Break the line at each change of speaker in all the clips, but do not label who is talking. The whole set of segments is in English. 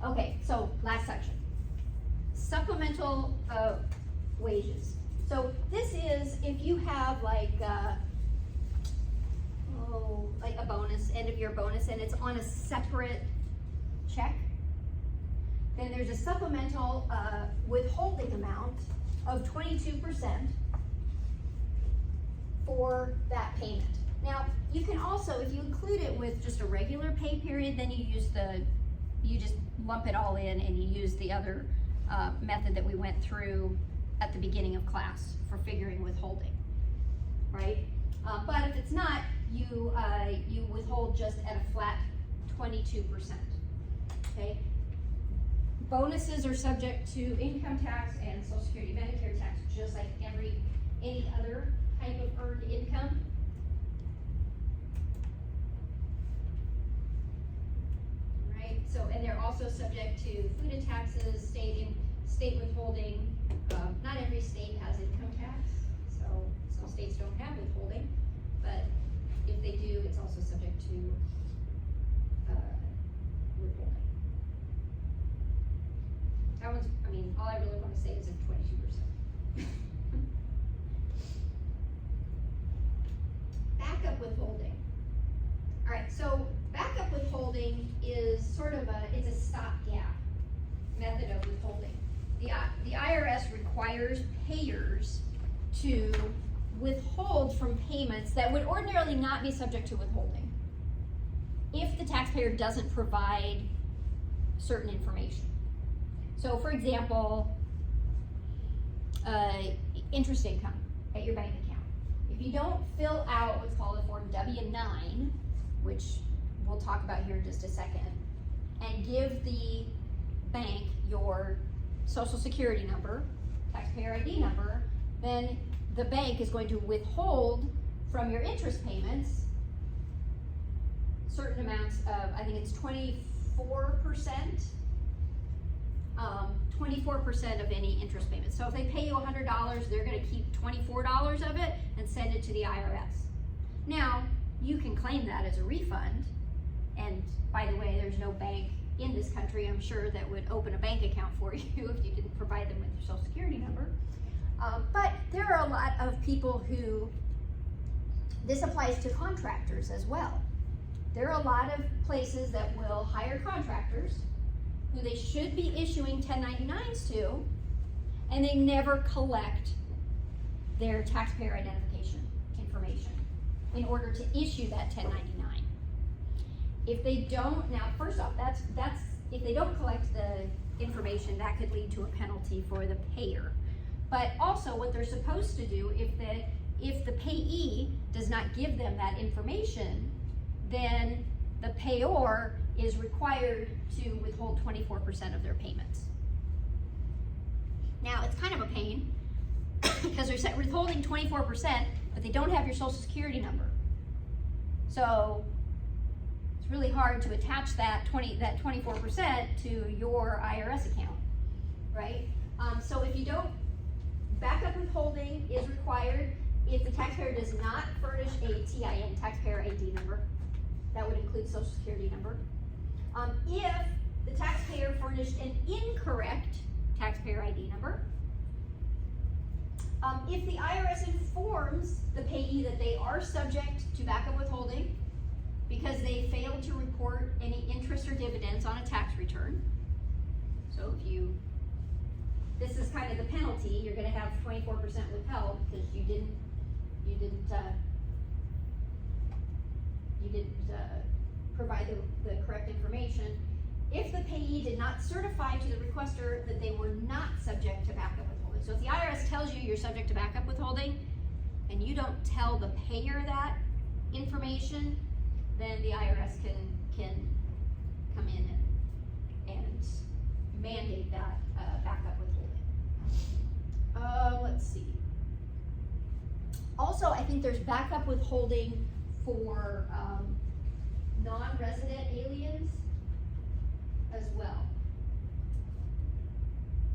Okay, so last section. Supplemental wages. So this is if you have like a bonus, end of year bonus, and it's on a separate check, then there's a supplemental withholding amount of 22% for that payment. Now, you can also, if you include it with just a regular pay period, then you just lump it all in and you use the other method that we went through at the beginning of class for figuring withholding, right? But if it's not, you withhold just at a flat 22%, okay? Bonuses are subject to income tax and Social Security, Medicare tax, just like any other type of earned income. Right, so, and they're also subject to FUTA taxes, state withholding. Not every state has income tax, so some states don't have withholding, but if they do, it's also subject to withholding. That one's, I mean, all I really want to say is it's 22%. Backup withholding. All right, so backup withholding is sort of it's a stopgap method of withholding. The IRS requires payers to withhold from payments that would ordinarily not be subject to withholding if the taxpayer doesn't provide certain information. So for example, interest income at your bank account. If you don't fill out what's called a Form W-9, which we'll talk about here in just a second, and give the bank your Social Security number, taxpayer ID number, then the bank is going to withhold from your interest payments certain amounts of, I think it's 24%, 24% of any interest payments. So if they pay you $100, they're going to keep $24 of it and send it to the IRS. Now, you can claim that as a refund, and by the way, there's no bank in this country, I'm sure, that would open a bank account for you if you didn't provide them with your Social Security number. But there are a lot of people who, this applies to contractors as well. There are a lot of places that will hire contractors who they should be issuing 1099s to, and they never collect their taxpayer identification information in order to issue that 1099. If they don't, now first off, that's if they don't collect the information, that could lead to a penalty for the payer. But also what they're supposed to do, if the payee does not give them that information, then the payor is required to withhold 24% of their payments. Now, it's kind of a pain because they're withholding 24%, but they don't have your Social Security number. So it's really hard to attach that 24% to your IRS account, right? So if you don't, backup withholding is required if the taxpayer does not furnish a TIN, taxpayer ID number. That would include Social Security number. If the taxpayer furnished an incorrect taxpayer ID number, if the IRS informs the payee that they are subject to backup withholding because they failed to report any interest or dividends on a tax return. So this is kind of the penalty, you're going to have 24% withheld because you didn't provide the correct information. If the payee did not certify to the requester that they were not subject to backup withholding. So if the IRS tells you you're subject to backup withholding and you don't tell the payer that information, then the IRS can come in and mandate that backup withholding. Let's see. Also, I think there's backup withholding for non-resident aliens as well.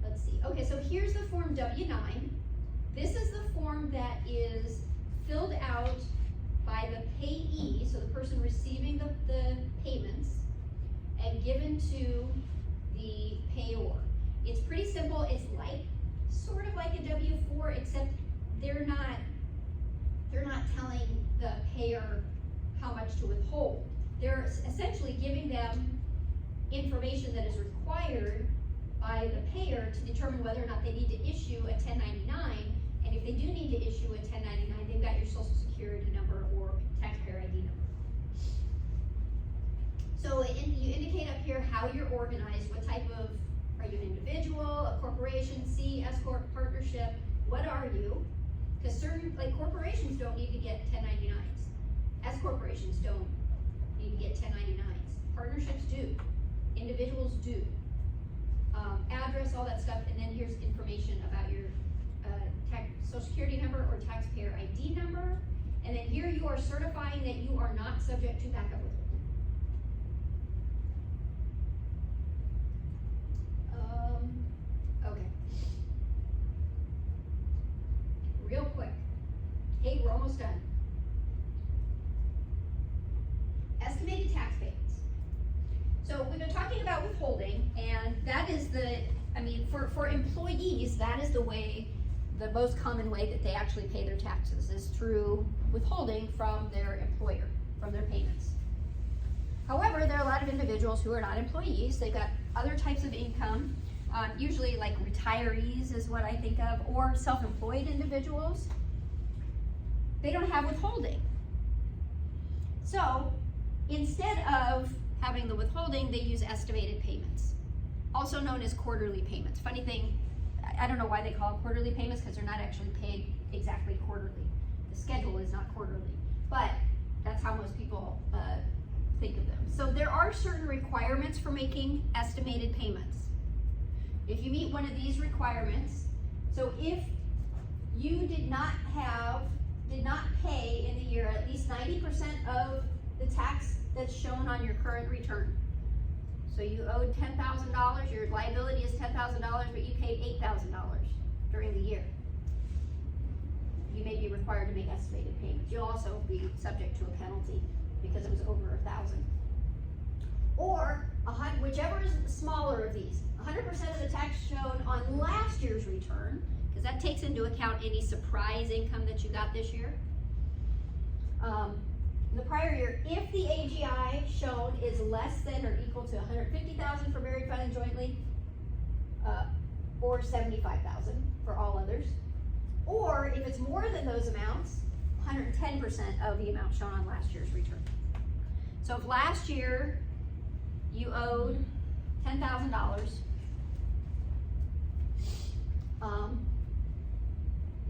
Let's see. Okay, so here's the Form W-9. This is the form that is filled out by the payee, so the person receiving the payments, and given to the payor. It's pretty simple. It's like, sort of like a W-4, except they're not telling the payer how much to withhold. They're essentially giving them information that is required by the payer to determine whether or not they need to issue a 1099, and if they do need to issue a 1099, they've got your social security number or taxpayer ID number. So you indicate up here how you're organized, what type of, are you an individual, a corporation, C, S Corp, partnership, what are you? Because certain, like corporations don't need to get 1099s. S corporations don't need to get 1099s. Partnerships do. Individuals do. Address, all that stuff, and then here's information about your social security number or taxpayer ID number. And then here you are certifying that you are not subject to backup withholding. Okay. Real quick. Hey, we're almost done. Estimated tax payments. So we've been talking about withholding, and that is for employees, that is the most common way that they actually pay their taxes is through withholding from their employer, from their payments. However, there are a lot of individuals who are not employees. They've got other types of income, usually like retirees is what I think of, or self-employed individuals. They don't have withholding. So instead of having the withholding, they use estimated payments, also known as quarterly payments. Funny thing, I don't know why they call it quarterly payments, because they're not actually paid exactly quarterly. The schedule is not quarterly, but that's how most people think of them. So there are certain requirements for making estimated payments. If you meet one of these requirements, so if you did not pay in the year at least 90% of the tax that's shown on your current return. So you owed $10,000, your liability is $10,000, but you paid $8,000 during the year. You may be required to make estimated payments. You'll also be subject to a penalty because it was over 1,000. Or whichever is the smaller of these, 100% of the tax shown on last year's return, because that takes into account any surprise income that you got this year. The prior year, if the AGI shown is less than or equal to $150,000 for married filing jointly, or $75,000 for all others, or if it's more than those amounts, 110% of the amount shown on last year's return. So if last year you owed $10,000,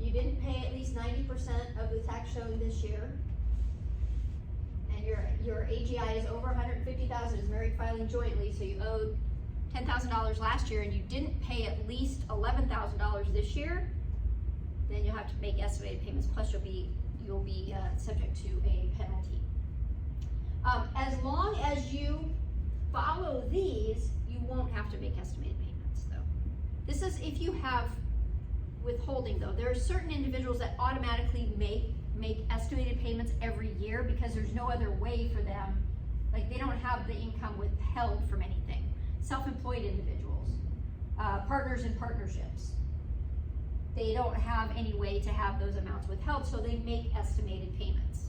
you didn't pay at least 90% of the tax shown this year, and your AGI is over $150,000, is married filing jointly, so you owed $10,000 last year and you didn't pay at least $11,000 this year, then you'll have to make estimated payments, plus you'll be subject to a penalty. As long as you follow these, you won't have to make estimated payments though. This is if you have withholding though. There are certain individuals that automatically make estimated payments every year because there's no other way for them, like they don't have the income withheld from anything. Self-employed individuals, partners in partnerships, they don't have any way to have those amounts withheld, so they make estimated payments.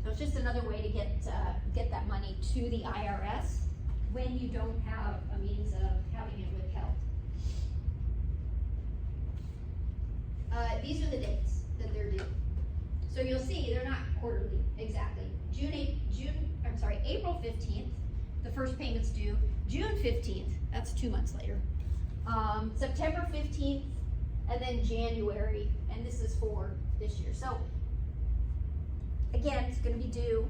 So it's just another way to get that money to the IRS when you don't have a means of having it withheld. These are the dates that they're due. So you'll see they're not quarterly exactly. April 15th, the first payment's due. June 15th, that's 2 months later. September 15th, and then January, and this is for this year. So again, it's going to be due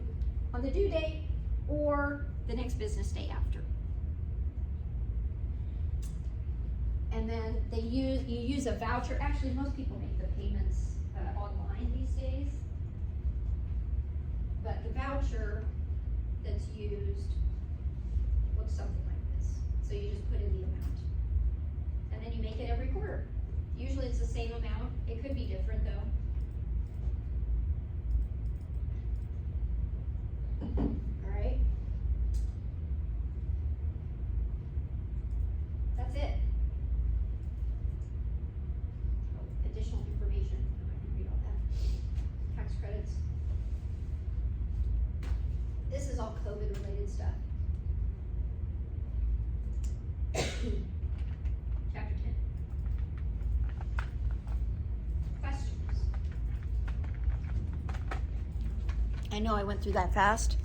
on the due date or the next business day after. And then you use a voucher. Actually, most people make the payments online these days. But the voucher that's used looks something like this. So you just put in the amount. And then you make it every quarter. Usually it's the same amount. It could be different though. All right. all COVID related stuff. Chapter 10. Questions? I know I went through that fast.